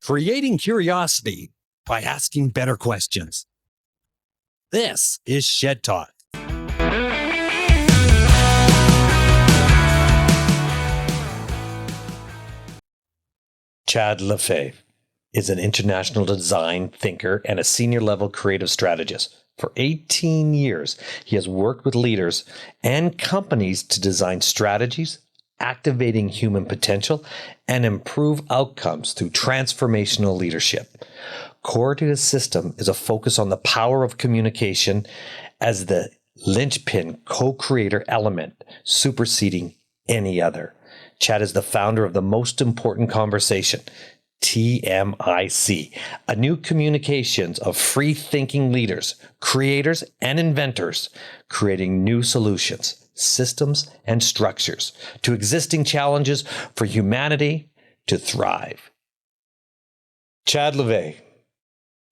creating curiosity by asking better questions. This is Shed Talk. Chad Lefevre is an international design thinker and a senior level creative strategist. For 18 years, he has worked with leaders and companies to design strategies, activating human potential, and improve outcomes through transformational leadership. Core to his system is a focus on the power of communication as the linchpin co-creator element, superseding any other. Chad is the founder of the Most Important Conversation, TMIC, a new communications of free-thinking leaders, creators, and inventors, creating new solutions, systems, and structures to existing challenges for humanity to thrive. Chad Lefevre.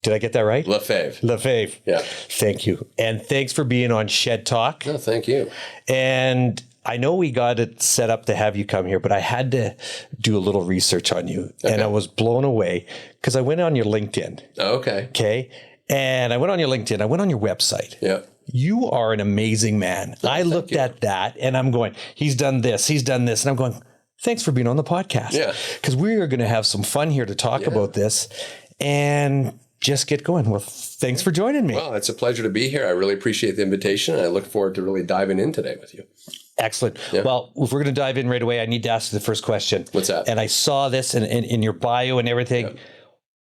Did I get that right? Lefevre. Lefevre. Yeah. Thank you. And thanks for being on Shed Talk. No, thank you. And I know we got it set up to have you come here, but I had to do a little research on you. Okay. And I was blown away because I went on your LinkedIn. Oh, okay. Okay. And I went on your LinkedIn. I went on your website. Yeah. You are an amazing man. I looked at that and I'm going, he's done this. And I'm going, thanks for being on the podcast. Yeah. Because we are going to have some fun here to talk about this and just get going. Well, thanks for joining me. Well, it's a pleasure to be here. I really appreciate the invitation. And I look forward to really diving in today with you. Excellent. Yeah. Well, if we're going to dive in right away, I need to ask you the first question. What's that? And I saw this in your bio and everything. Yeah.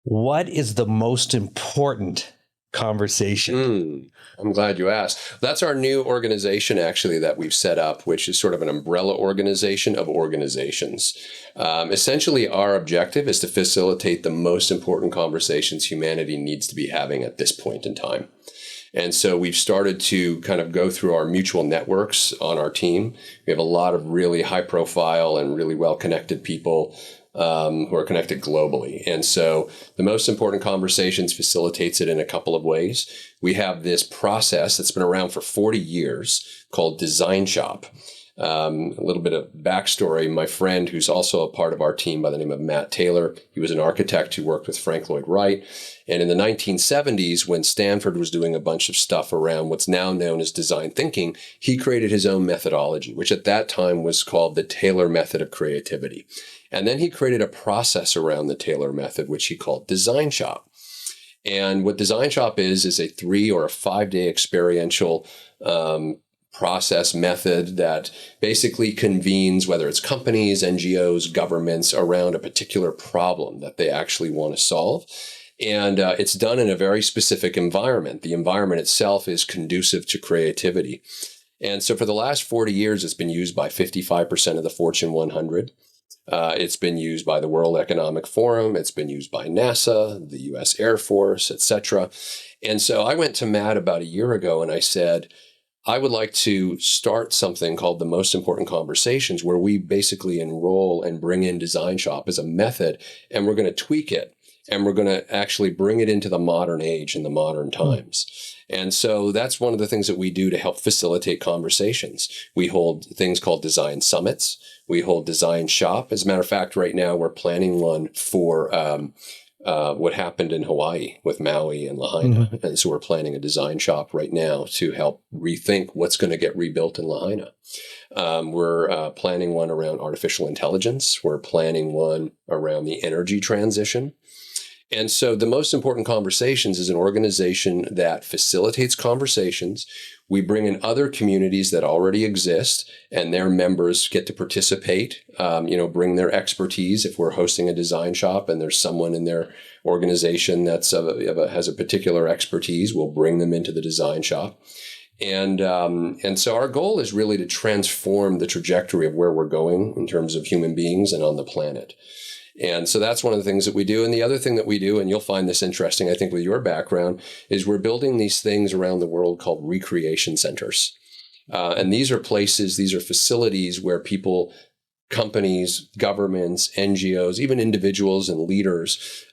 What is the most important conversation? I'm glad you asked. That's our new organization, actually, that we've set up, which is sort of an umbrella organization of organizations. Essentially, our objective is to facilitate the most important conversations humanity needs to be having at this point in time. And so we've started to kind of go through our mutual networks on our team. We have a lot of really high profile and really well-connected people who are connected globally. And so the most important conversations facilitates it in a couple of ways. We have this process that's been around for 40 years called Design Shop. A little bit of backstory. My friend, who's also a part of our team by the name of Matt Taylor, he was an architect who worked with Frank Lloyd Wright. And in the 1970s, when Stanford was doing a bunch of stuff around what's now known as design thinking, he created his own methodology, which at that time was called the Taylor method of creativity. And then he created a process around the Taylor method, which he called Design Shop. And what Design Shop is a 3 or a 5 day experiential process method that basically convenes, whether it's companies, NGOs, governments, around a particular problem that they actually want to solve. And it's done in a very specific environment. The environment itself is conducive to creativity. And so for the last 40 years, it's been used by 55% of the Fortune 100. It's been used by the World Economic Forum. It's been used by NASA, the U.S. Air Force, etc. And so I went to Matt about a year ago and I said, I would like to start something called the Most Important Conversations, where we basically enroll and bring in Design Shop as a method, and we're going to tweak it. And we're going to actually bring it into the modern age and the modern times. And so that's one of the things that we do to help facilitate conversations. We hold things called design summits. We hold Design Shop. As a matter of fact, right now we're planning one for what happened in Hawaii with Maui and Lahaina. Mm-hmm. And so we're planning a Design Shop right now to help rethink what's going to get rebuilt in Lahaina. We're planning one around artificial intelligence. We're planning one around the energy transition. And so the Most Important Conversations is an organization that facilitates conversations. We bring in other communities that already exist, and their members get to participate, bring their expertise. If we're hosting a Design Shop and there's someone in their organization that's has a particular expertise, we'll bring them into the Design Shop. And so our goal is really to transform the trajectory of where we're going in terms of human beings and on the planet. And so that's one of the things that we do. And the other thing that we do, and you'll find this interesting, I think, with your background, is we're building these things around the world called recreation centers. And these are places, these are facilities where people, companies, governments, NGOs, even individuals and leaders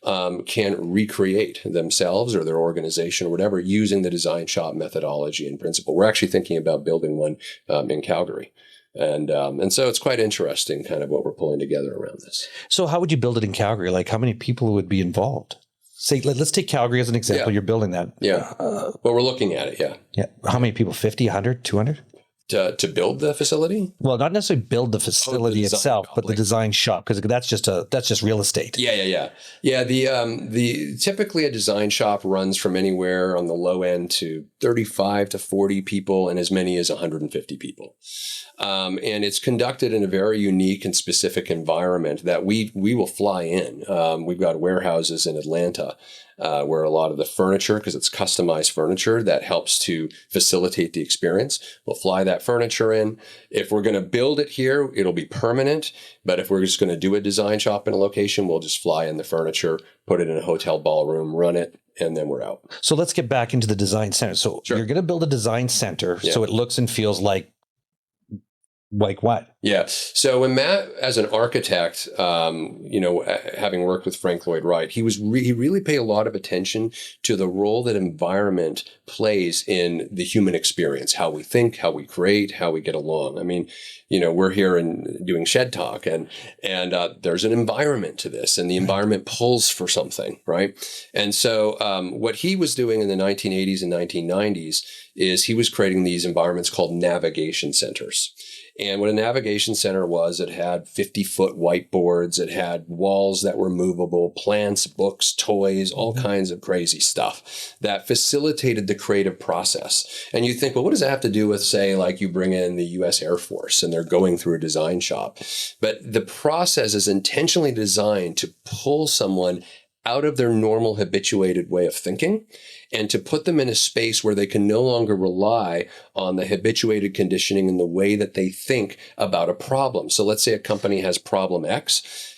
can recreate themselves or their organization or whatever using the Design Shop methodology and principle. We're actually thinking about building one in Calgary. And so it's quite interesting kind of what we're pulling together around this. So how would you build it in Calgary? Like how many people would be involved? Say, let's take Calgary as an example. Yeah. You're building that. Yeah. Well, we're looking at it. Yeah. Yeah. How many people? 50, 100, 200? To build the facility? Well, not necessarily build the facility itself, but the design shop, because that's just real estate. Yeah. The typically a design shop runs from anywhere on the low end to 35 to 40 people and as many as 150 people. And it's conducted in a very unique and specific environment that we will fly in. We've got warehouses in Atlanta where a lot of the furniture, because it's customized furniture that helps to facilitate the experience, we'll fly that furniture in. If we're going to build it here, it'll be permanent. But if we're just going to do a design shop in a location, we'll just fly in the furniture, put it in a hotel ballroom, run it, and then we're out. So let's get back into the design center. So You're going to build a design center so it looks and feels like what? Yeah. So when Matt, as an architect, having worked with Frank Lloyd Wright, he really paid a lot of attention to the role that environment plays in the human experience, how we think, how we create, how we get along. I mean, we're here and doing Shed Talk, and there's an environment to this, and the environment pulls for something, right? And so what he was doing in the 1980s and 1990s is he was creating these environments called navigation centers. And what a navigation center was, it had 50-foot whiteboards, it had walls that were movable, plants, books, toys, all kinds of crazy stuff that facilitated the creative process. And you think, well, what does that have to do with, say, like you bring in the U.S. Air Force and they're going through a design shop? But the process is intentionally designed to pull someone out of their normal habituated way of thinking and to put them in a space where they can no longer rely on the habituated conditioning and the way that they think about a problem. So let's say a company has problem X.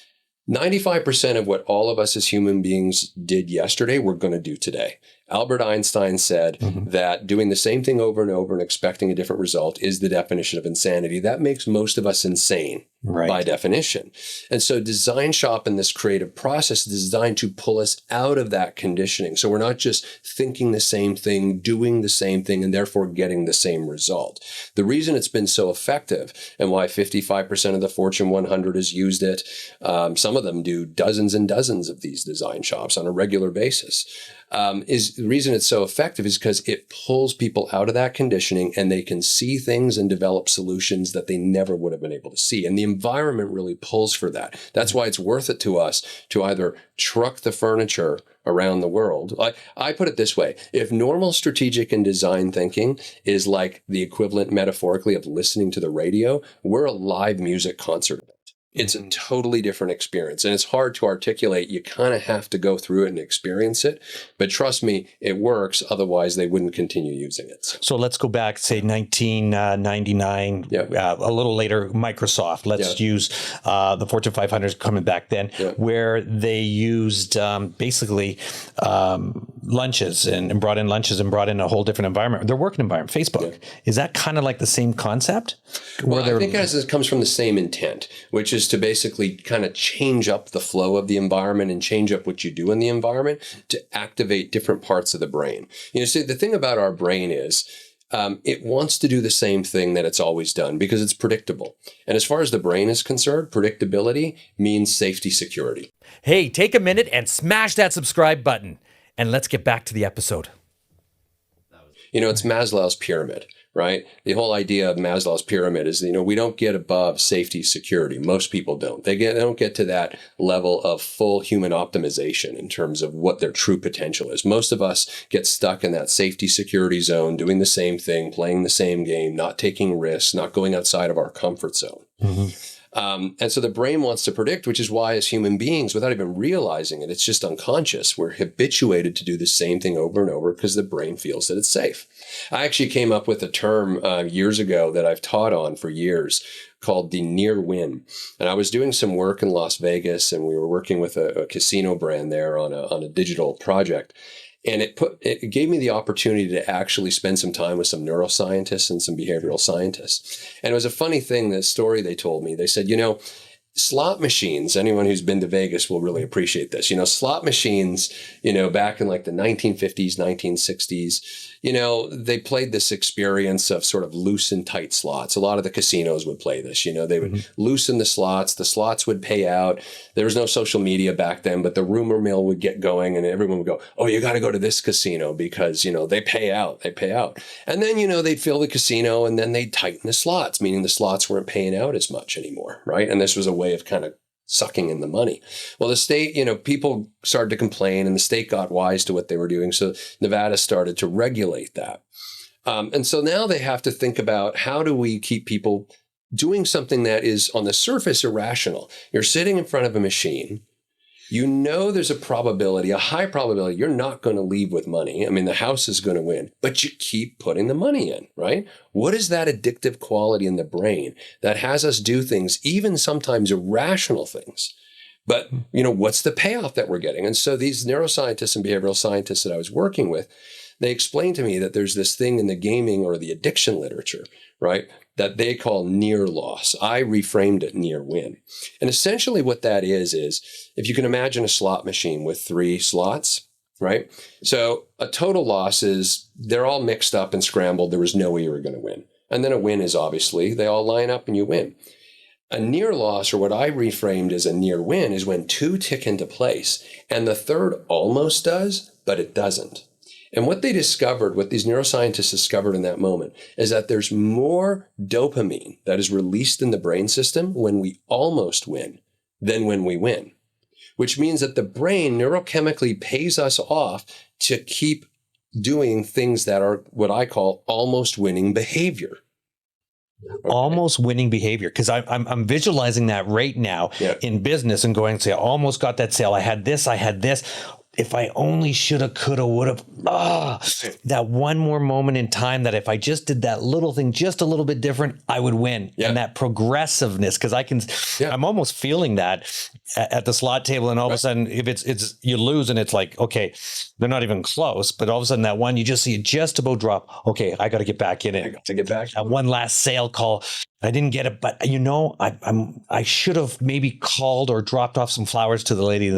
95% of what all of us as human beings did yesterday, we're going to do today. Albert Einstein said that doing the same thing over and over and expecting a different result is the definition of insanity. That makes most of us insane by definition. And so design shop in this creative process is designed to pull us out of that conditioning. So we're not just thinking the same thing, doing the same thing, and therefore getting the same result. The reason it's been so effective and why 55% of the Fortune 100 has used it, some of them do dozens and dozens of these design shops on a regular basis, is the reason it's so effective is because it pulls people out of that conditioning and they can see things and develop solutions that they never would have been able to see. And the environment really pulls for that. That's why it's worth it to us to either truck the furniture around the world. I put it this way. If normal strategic and design thinking is like the equivalent metaphorically of listening to the radio, we're a live music concert. It's a totally different experience, and it's hard to articulate. You kind of have to go through it and experience it. But trust me, it works. Otherwise, they wouldn't continue using it. So let's go back, say 1999, a little later, Microsoft. Let's use the Fortune 500 coming back then, where they used basically lunches and brought in lunches and brought in a whole different environment. Their working environment, Facebook. Is that kind of like the same concept? Well, I think it comes from the same intent, which is to basically kind of change up the flow of the environment and change up what you do in the environment to activate different parts of the brain. See, the thing about our brain is it wants to do the same thing that it's always done because it's predictable. And as far as the brain is concerned, predictability means safety, security. Hey, take a minute and smash that subscribe button. And let's get back to the episode. It's Maslow's pyramid, right? The whole idea of Maslow's pyramid is, we don't get above safety, security. Most people don't. They don't get to that level of full human optimization in terms of what their true potential is. Most of us get stuck in that safety, security zone, doing the same thing, playing the same game, not taking risks, not going outside of our comfort zone. And so the brain wants to predict, which is why as human beings, without even realizing it, it's just unconscious. We're habituated to do the same thing over and over because the brain feels that it's safe. I actually came up with a term years ago that I've taught on for years called the near win. And I was doing some work in Las Vegas, and we were working with a casino brand there on a digital project. And it gave me the opportunity to actually spend some time with some neuroscientists and some behavioral scientists. And it was a funny thing, the story they told me. They said, slot machines, anyone who's been to Vegas will really appreciate this. Slot machines, back in like the 1950s, 1960s, they played this experience of sort of loose and tight slots. A lot of the casinos would play this. They would loosen the slots would pay out. There was no social media back then, but the rumor mill would get going and everyone would go, oh, you got to go to this casino because, they pay out. And then, they'd fill the casino and then they'd tighten the slots, meaning the slots weren't paying out as much anymore, right? And this was a way of kind of sucking in the money. Well, the state, people started to complain and the state got wise to what they were doing. So Nevada started to regulate that. And so now they have to think about how do we keep people doing something that is on the surface irrational. You're sitting in front of a machine. There's a high probability you're not going to leave with money. I mean, the house is going to win, but you keep putting the money in, right? What is that addictive quality in the brain that has us do things, even sometimes irrational things? But, what's the payoff that we're getting? And so these neuroscientists and behavioral scientists that I was working with, they explained to me that there's this thing in the gaming or the addiction literature, right, that they call near loss. I reframed it near win. And essentially what that is if you can imagine a slot machine with 3 slots, right? So a total loss is they're all mixed up and scrambled. There was no way you were going to win. And then a win is obviously they all line up and you win. A near loss, or what I reframed as a near win, is when 2 tick into place and the third almost does, but it doesn't. And what these neuroscientists discovered in that moment, is that there's more dopamine that is released in the brain system when we almost win than when we win, which means that the brain neurochemically pays us off to keep doing things that are what I call almost winning behavior. Okay. Almost winning behavior, because I'm visualizing that right now in business and going, say, I almost got that sale. I had this. If I only shoulda, coulda, woulda, that one more moment in time that if I just did that little thing just a little bit different, I would win. Yeah. And that progressiveness, because I'm almost feeling that at the slot table, and all of a sudden, if it's you lose and it's like, okay, they're not even close, but all of a sudden that one, you just see it just about drop. Okay, I got to get back in it. I got to get back. That one last sale call. I didn't get it, but I should have maybe called or dropped off some flowers to the lady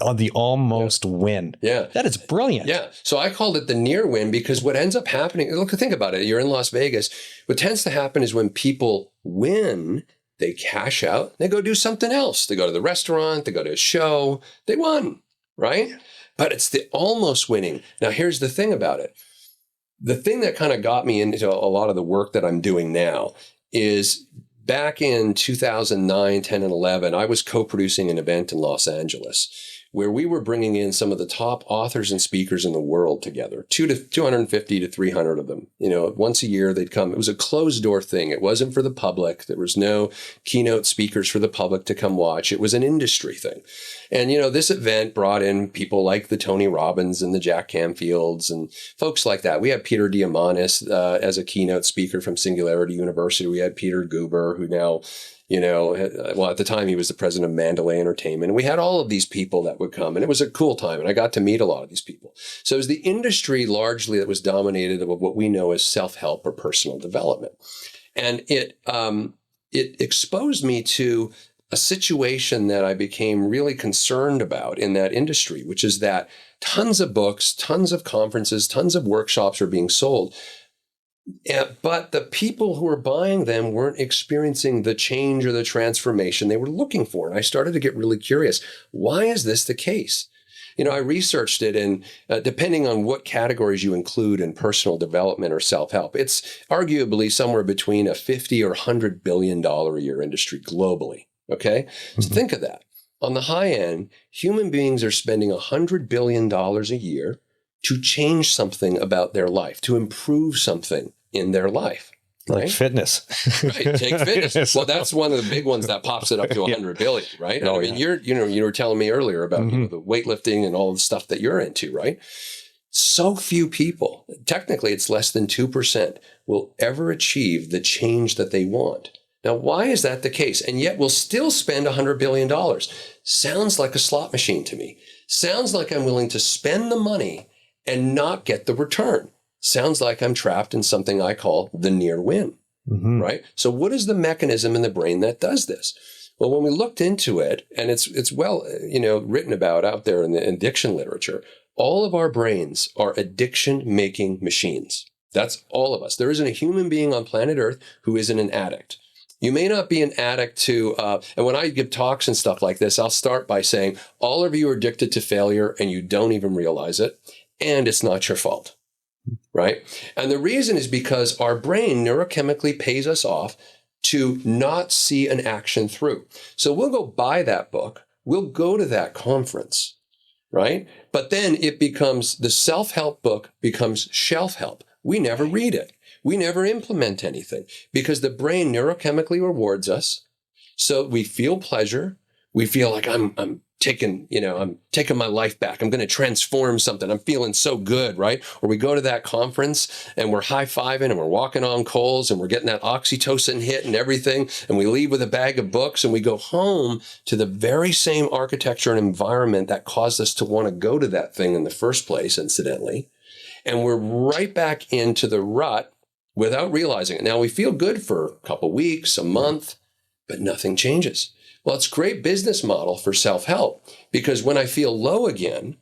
on the almost win. Yeah. That is brilliant. Yeah. So I called it the near win because what ends up happening, look, think about it. You're in Las Vegas. What tends to happen is when people win, they cash out, they go do something else. They go to the restaurant, they go to a show, they won, right? But it's the almost winning. Now, here's the thing about it. The thing that kind of got me into a lot of the work that I'm doing now is back in 2009, 10, and 11, I was co-producing an event in Los Angeles where we were bringing in some of the top authors and speakers in the world together, 250 to 300 of them. Once a year they'd come. It was a closed door thing. It wasn't for the public. There was no keynote speakers for the public to come watch. It was an industry thing. And, this event brought in people like the Tony Robbins and the Jack Canfields and folks like that. We had Peter Diamandis as a keynote speaker from Singularity University. We had Peter Guber, who now, at the time he was the president of Mandalay Entertainment. And we had all of these people that would come, and it was a cool time. And I got to meet a lot of these people. So it was the industry largely that was dominated of what we know as self-help or personal development. And it exposed me to a situation that I became really concerned about in that industry, which is that tons of books, tons of conferences, tons of workshops are being sold. But the people who were buying them weren't experiencing the change or the transformation they were looking for. And I started to get really curious. Why is this the case? I researched it, and depending on what categories you include in personal development or self-help, it's arguably somewhere between a $50 or $100 billion a year industry globally. Okay? So think of that. On the high end, human beings are spending $100 billion a year to change something about their life, to improve something in their life. Like right? fitness. Right. Take fitness. Well, that's one of the big ones that pops it up to 100 billion, right? Oh, I mean, you were telling me earlier about the weightlifting and all the stuff that you're into, right? So few people, technically it's less than 2%, will ever achieve the change that they want. Now, why is that the case? And yet we'll still spend $100 billion. Sounds like a slot machine to me. Sounds like I'm willing to spend the money and not get the return. Sounds like I'm trapped in something I call the near win, right? So what is the mechanism in the brain that does this? Well, when we looked into it, and it's well, written about out there in the addiction literature, all of our brains are addiction-making machines. That's all of us. There isn't a human being on planet Earth who isn't an addict. You may not be an addict to, and when I give talks and stuff like this, I'll start by saying, all of you are addicted to failure and you don't even realize it, and it's not your fault, right? And the reason is because our brain neurochemically pays us off to not see an action through. So we'll go buy that book, we'll go to that conference, right? But then it becomes, the self-help book becomes shelf help. We never read it. We never implement anything because the brain neurochemically rewards us. So we feel pleasure. We feel like I'm taking my life back. I'm going to transform something. I'm feeling so good, right? Or we go to that conference and we're high-fiving and we're walking on coals and we're getting that oxytocin hit and everything. And we leave with a bag of books and we go home to the very same architecture and environment that caused us to want to go to that thing in the first place, incidentally. And we're right back into the rut without realizing it. Now, we feel good for a couple weeks, a month, but nothing changes. Well, it's a great business model for self-help because when I feel low again,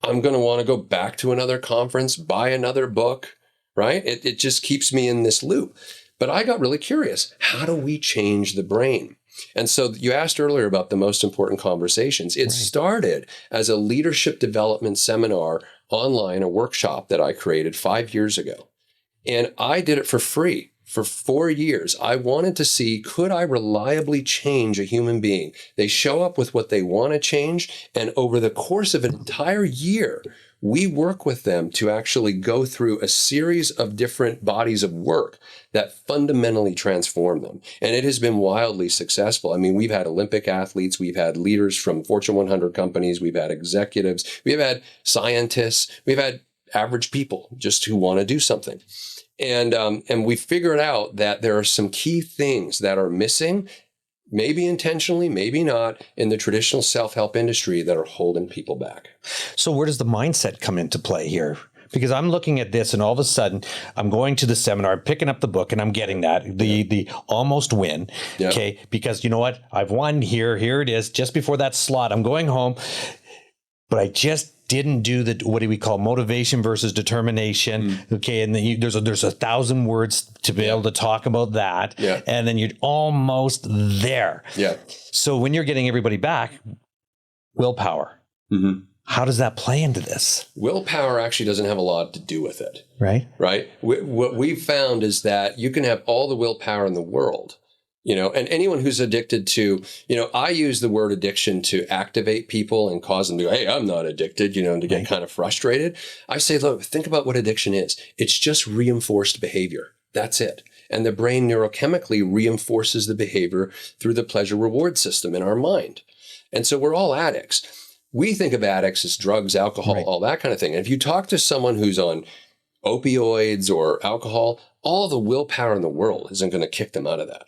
I'm going to want to go back to another conference, buy another book, right? It just keeps me in this loop. But I got really curious. How do we change the brain? And so you asked earlier about the most important conversations. It started as a leadership development seminar online, a workshop that I created 5 years ago. And I did it for free for 4 years. I wanted to see, could I reliably change a human being? They show up with what they want to change. And over the course of an entire year, we work with them to actually go through a series of different bodies of work that fundamentally transform them. And it has been wildly successful. I mean, we've had Olympic athletes, we've had leaders from Fortune 100 companies, we've had executives, we've had scientists, we've had average people just who want to do something. And we figured out that there are some key things that are missing, maybe intentionally, maybe not, in the traditional self-help industry that are holding people back. So where does the mindset come into play here? Because I'm looking at this and all of a sudden I'm going to the seminar, picking up the book and I'm getting that, the almost win. Yep. Okay. Because you know what? I've won here. Here it is. Just before that slot, I'm going home, but I just didn't do the, what do we call motivation versus determination. Okay. And then there's 1,000 words to be able to talk about that. Yeah. And then you're almost there. Yeah. So when you're getting everybody back, willpower. Mm-hmm. How does that play into this? Willpower actually doesn't have a lot to do with it. Right. Right. What we've found is that you can have all the willpower in the world, and anyone who's addicted to, I use the word addiction to activate people and cause them to go, hey, I'm not addicted, to get kind of frustrated. I say, look, think about what addiction is. It's just reinforced behavior. That's it. And the brain neurochemically reinforces the behavior through the pleasure reward system in our mind. And so we're all addicts. We think of addicts as drugs, alcohol, all that kind of thing. And if you talk to someone who's on opioids or alcohol, all the willpower in the world isn't going to kick them out of that.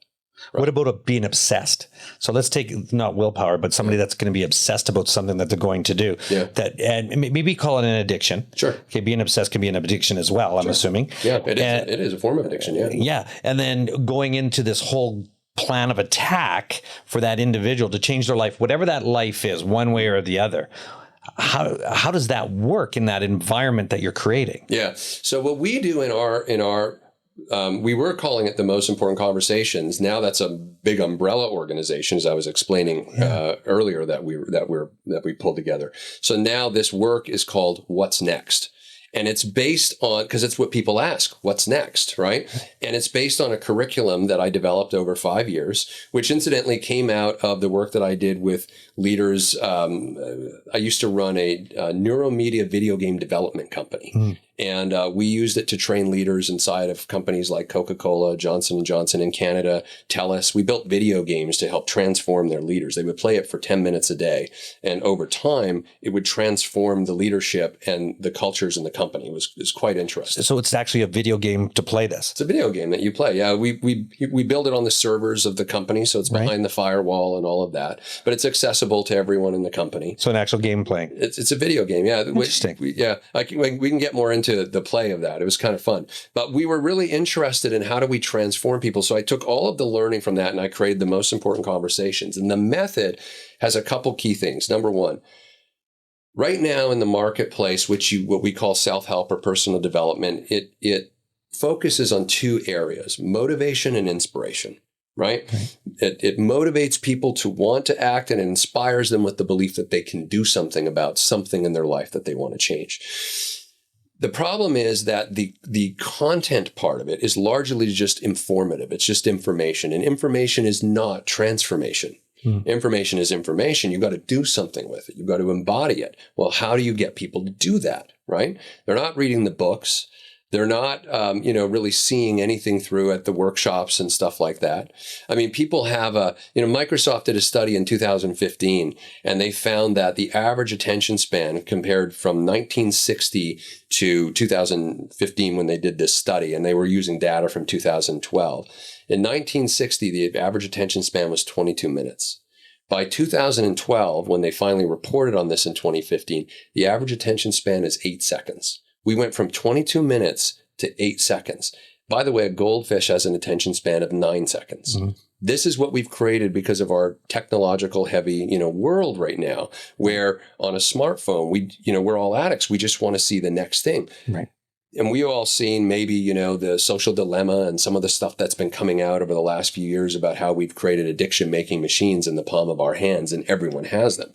Right. What about being obsessed? So let's take not willpower, but somebody that's going to be obsessed about something that they're going to do. Yeah. And maybe call it an addiction. Sure. Okay, being obsessed can be an addiction as well, I'm assuming. Yeah, it is a form of addiction, yeah. Yeah, and then going into this whole plan of attack for that individual to change their life, whatever that life is, one way or the other. How does that work in that environment that you're creating? Yeah. So what we do in our we were calling it the most important conversations. Now that's a big umbrella organization, as I was explaining earlier that we pulled together. So now this work is called What's Next. And it's based on, because it's what people ask, what's next, right? And it's based on a curriculum that I developed over 5 years, which incidentally came out of the work that I did with leaders. I used to run a neuromedia video game development company. And we used it to train leaders inside of companies like Coca-Cola, Johnson & Johnson in Canada, TELUS. We built video games to help transform their leaders. They would play it for 10 minutes a day. And over time, it would transform the leadership and the cultures in the company. It was quite interesting. So it's actually a video game to play this. It's a video game that you play. Yeah, we build it on the servers of the company, so it's behind the firewall and all of that. But it's accessible to everyone in the company. So an actual game playing. It's a video game, yeah. Interesting. We can get more into into the play of that. It was kind of fun. But we were really interested in how do we transform people. So I took all of the learning from that and I created the most important conversations. And the method has a couple key things. Number one, right now in the marketplace, what we call self-help or personal development, it focuses on two areas, motivation and inspiration. Right? It motivates people to want to act and it inspires them with the belief that they can do something about something in their life that they want to change. The problem is that the content part of it is largely just informative. It's just information, and information is not transformation. Information is information. You've got to do something with it. You've got to embody it. Well, how do you get people to do that? Right? They're not reading the books. They're not, really seeing anything through at the workshops and stuff like that. I mean, people have Microsoft did a study in 2015, and they found that the average attention span compared from 1960 to 2015 when they did this study, and they were using data from 2012. In 1960, the average attention span was 22 minutes. By 2012, when they finally reported on this in 2015, the average attention span is 8 seconds. We went from 22 minutes to 8 seconds. By the way, a goldfish has an attention span of 9 seconds. Mm-hmm. This is what we've created because of our technological heavy, world right now, where on a smartphone, we're all addicts. We just want to see the next thing. Right. And we've all seen maybe, the social dilemma and some of the stuff that's been coming out over the last few years about how we've created addiction-making machines in the palm of our hands, and everyone has them,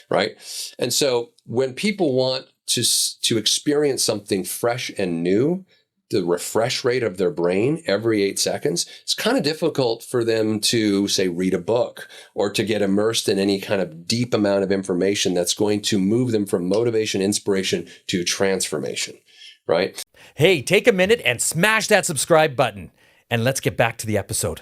right? And so when people want to experience something fresh and new, the refresh rate of their brain every 8 seconds, it's kind of difficult for them to, say, read a book or to get immersed in any kind of deep amount of information that's going to move them from motivation, inspiration to transformation, right? Hey, take a minute and smash that subscribe button, and let's get back to the episode.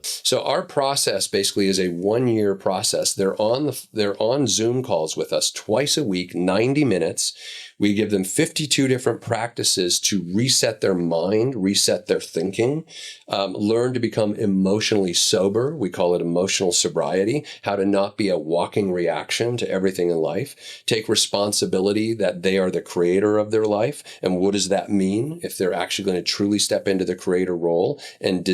So our process basically is a 1-year process. They're on Zoom calls with us twice a week, 90 minutes. We give them 52 different practices to reset their mind, reset their thinking, learn to become emotionally sober. We call it emotional sobriety, how to not be a walking reaction to everything in life, take responsibility that they are the creator of their life. And what does that mean if they're actually going to truly step into the creator role and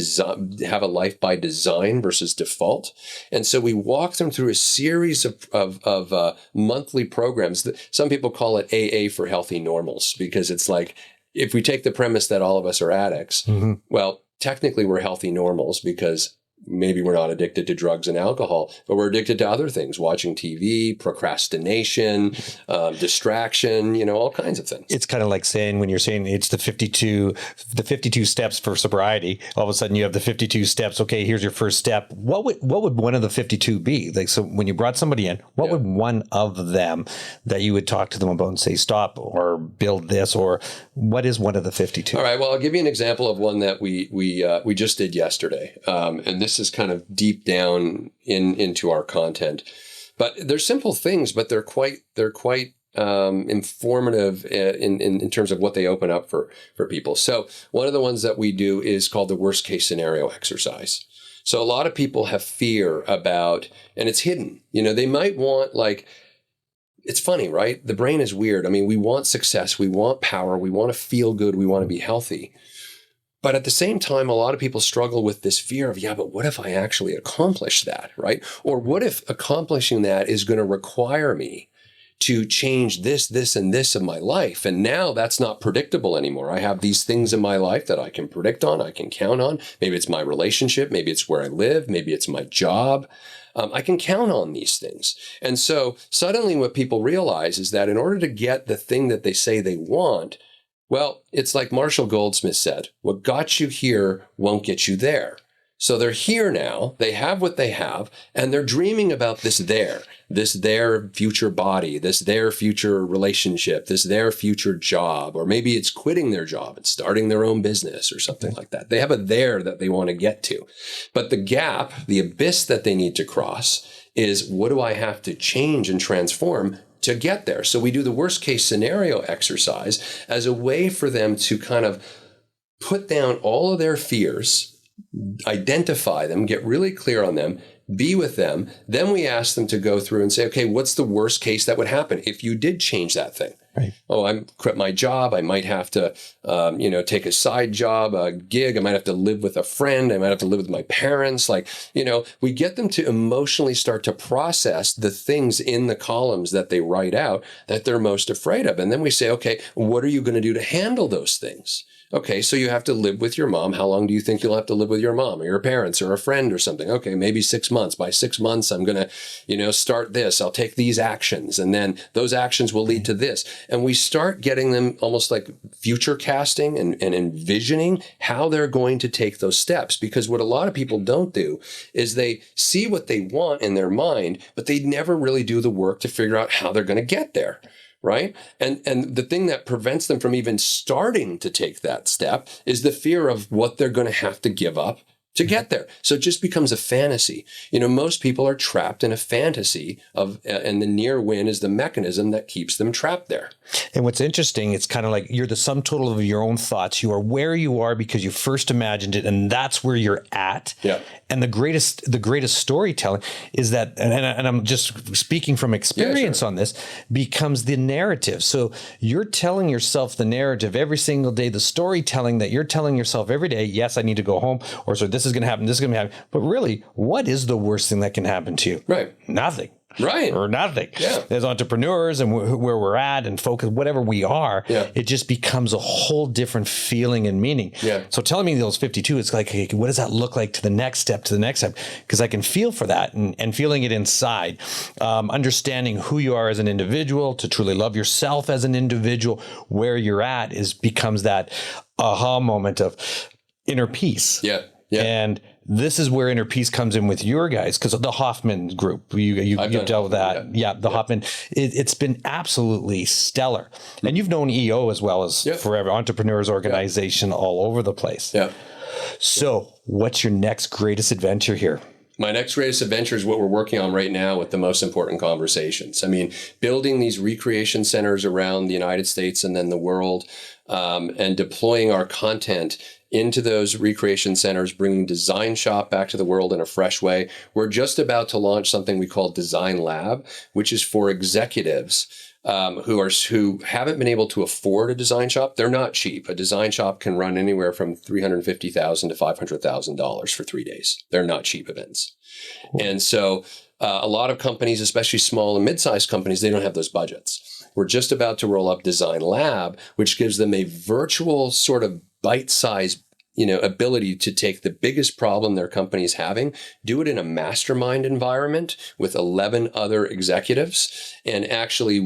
have a life by design versus default? And so we walk them through a series of monthly programs. Some people call it AA for healthy normals, because it's like, if we take the premise that all of us are addicts, mm-hmm. Well, technically we're healthy normals because maybe we're not addicted to drugs and alcohol, but we're addicted to other things, watching TV, procrastination, distraction, all kinds of things. It's kind of like saying, when you're saying it's the 52 steps for sobriety, all of a sudden you have the 52 steps. Okay, here's your first step. What would one of the 52 be? Like, so when you brought somebody in, what would one of them that you would talk to them about and say, stop or build this, or what is one of the 52? All right. Well, I'll give you an example of one that we just did yesterday. And this is kind of deep down into our content, but they're simple things, but they're quite informative in terms of what they open up for people. So one of the ones that we do is called the worst case scenario exercise. So a lot of people have fear about, and it's hidden, they might want, like, it's funny, right? The brain is weird. I mean, we want success, we want power, we want to feel good, we want to be healthy. But at the same time, a lot of people struggle with this fear of, but what if I actually accomplish that, right? Or what if accomplishing that is going to require me to change this, and this in my life? And now that's not predictable anymore. I have these things in my life that I can predict on, I can count on. Maybe it's my relationship, maybe it's where I live, maybe it's my job. I can count on these things. And so suddenly what people realize is that in order to get the thing that they say they want, well, it's like Marshall Goldsmith said, what got you here won't get you there. So they're here now, they have what they have, and they're dreaming about this their future body, this their future relationship, this their future job, or maybe it's quitting their job and starting their own business or something like that. They have a there that they want to get to. But the gap, the abyss that they need to cross is, what do I have to change and transform to get there? So we do the worst case scenario exercise as a way for them to kind of put down all of their fears, identify them, get really clear on them, be with them. Then we ask them to go through and say, okay, what's the worst case that would happen if you did change that thing? Right. Oh, I quit my job. I might have to, take a side job, a gig. I might have to live with a friend. I might have to live with my parents. We get them to emotionally start to process the things in the columns that they write out that they're most afraid of. And then we say, okay, what are you going to do to handle those things? Okay, so you have to live with your mom. How long do you think you'll have to live with your mom or your parents or a friend or something? Okay, maybe 6 months. By 6 months, I'm going to, start this. I'll take these actions, and then those actions will lead to this. And we start getting them almost like future casting and envisioning how they're going to take those steps. Because what a lot of people don't do is they see what they want in their mind, but they never really do the work to figure out how they're going to get there. Right. And the thing that prevents them from even starting to take that step is the fear of what they're going to have to give up to get there. So it just becomes a fantasy. Most people are trapped in a fantasy and the near win is the mechanism that keeps them trapped there. And what's interesting, it's kind of like you're the sum total of your own thoughts. You are where you are because you first imagined it, and that's where you're at. Yeah. And the greatest storytelling is that, and I'm just speaking from experience on this, becomes the narrative. So you're telling yourself the narrative every single day, the storytelling that you're telling yourself every day. Yes, I need to go home, or so this is going to happen, this is going to happen. But really, what is the worst thing that can happen to you? Right. Nothing. Right. Or nothing. Yeah. As entrepreneurs and where we're at and focus, whatever we are, it just becomes a whole different feeling and meaning. Yeah. So telling me those 52, it's like, hey, what does that look like to the next step, Because I can feel for that and feeling it inside. Understanding who you are as an individual, to truly love yourself as an individual, where you're at becomes that aha moment of inner peace. Yeah. Yeah. And this is where inner peace comes in with your guys, because of the Hoffman group, you've dealt with that. Yeah, Hoffman. It's been absolutely stellar. And you've known EO as well as forever, Entrepreneurs Organization all over the place. Yeah. So what's your next greatest adventure here? My next greatest adventure is what we're working on right now with the most important conversations. I mean, building these recreation centers around the United States and then the world, and deploying our content into those recreation centers, bringing Design Shop back to the world in a fresh way. We're just about to launch something we call Design Lab, which is for executives who haven't been able to afford a design shop. They're not cheap. A design shop can run anywhere from $350,000 to $500,000 for 3 days. They're not cheap events. And so a lot of companies, especially small and mid-sized companies, they don't have those budgets. We're just about to roll up Design Lab, which gives them a virtual sort of bite-sized ability to take the biggest problem their company is having, do it in a mastermind environment with 11 other executives. And actually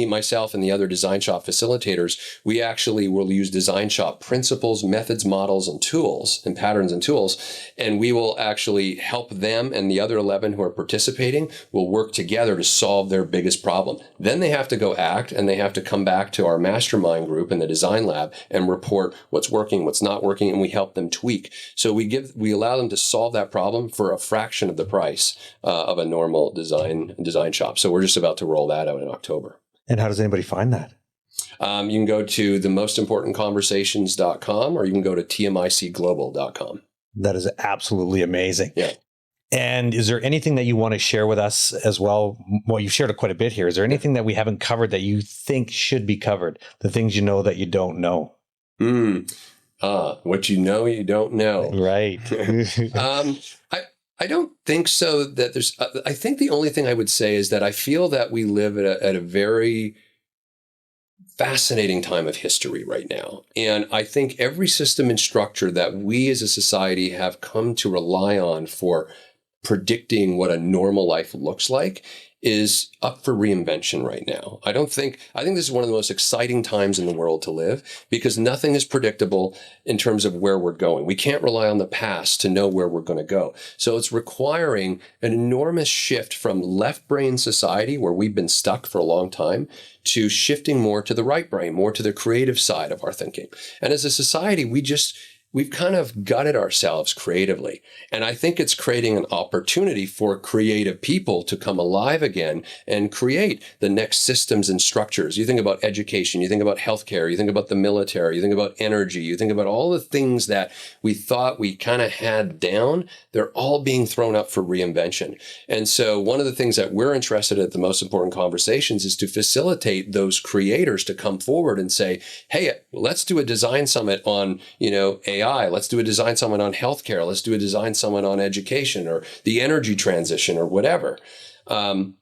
myself, and the other Design Shop facilitators, we actually will use Design Shop principles, methods, models, and tools, and patterns and tools. And we will actually help them, and the other 11 who are participating will work together to solve their biggest problem. Then they have to go act, and they have to come back to our mastermind group in the Design Lab and report what's working, what's not working, and we help them tweak. So we allow them to solve that problem for a fraction of the price of a normal design shop. So we're just about to roll that out in October. And how does anybody find that? You can go to themostimportantconversations.com, or you can go to tmicglobal.com. That is absolutely amazing. Yeah. And is there anything that you want to share with us as well? Well, you've shared quite a bit here. Is there anything that we haven't covered that you think should be covered? The things you know that you don't know? What you don't know. Right. I don't think so. That there's. I think the only thing I would say is that I feel that we live at a very fascinating time of history right now. And I think every system and structure that we as a society have come to rely on for predicting what a normal life looks like is up for reinvention right now. I think this is one of the most exciting times in the world to live, because nothing is predictable in terms of where we're going. We can't rely on the past to know where we're going to go. So it's requiring an enormous shift from left brain society, where we've been stuck for a long time, to shifting more to the right brain, more to the creative side of our thinking. And as a society, we've kind of gutted ourselves creatively. And I think it's creating an opportunity for creative people to come alive again and create the next systems and structures. You think about education, you think about healthcare, you think about the military, you think about energy, you think about all the things that we thought we kind of had down. They're all being thrown up for reinvention. And so one of the things that we're interested in at the most important conversations is to facilitate those creators to come forward and say, hey, let's do a design summit on, AI. Let's do a design summit on healthcare. Let's do a design summit on education or the energy transition or whatever. And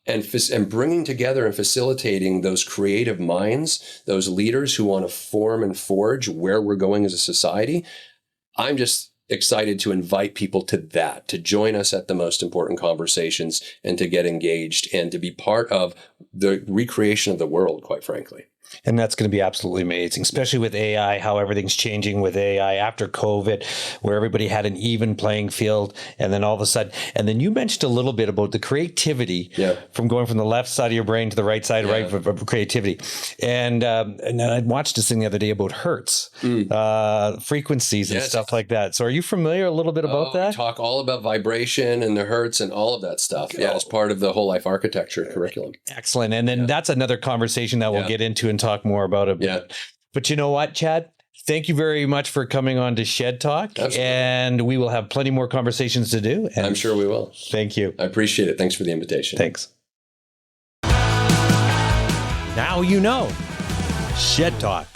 bringing together and facilitating those creative minds, those leaders who want to form and forge where we're going as a society. I'm just excited to invite people to that, to join us at the most important conversations and to get engaged and to be part of the recreation of the world, quite frankly. And that's going to be absolutely amazing, especially with AI, how everything's changing with AI after COVID, where everybody had an even playing field. And then all of a sudden, and then you mentioned a little bit about the creativity from going from the left side of your brain to the right side, right, of creativity. And I watched this thing the other day about hertz, frequencies and stuff like that. So are you familiar a little bit about that? We talk all about vibration and the hertz and all of that stuff. Yeah, as part of the whole life architecture curriculum. Excellent. And then that's another conversation that we'll get into and talk more about it. Yeah. But you know what, Chad? Thank you very much for coming on to Shed Talk. Absolutely. And we will have plenty more conversations to do. And I'm sure we will. Thank you. I appreciate it. Thanks for the invitation. Thanks. Now you know. Shed Talk.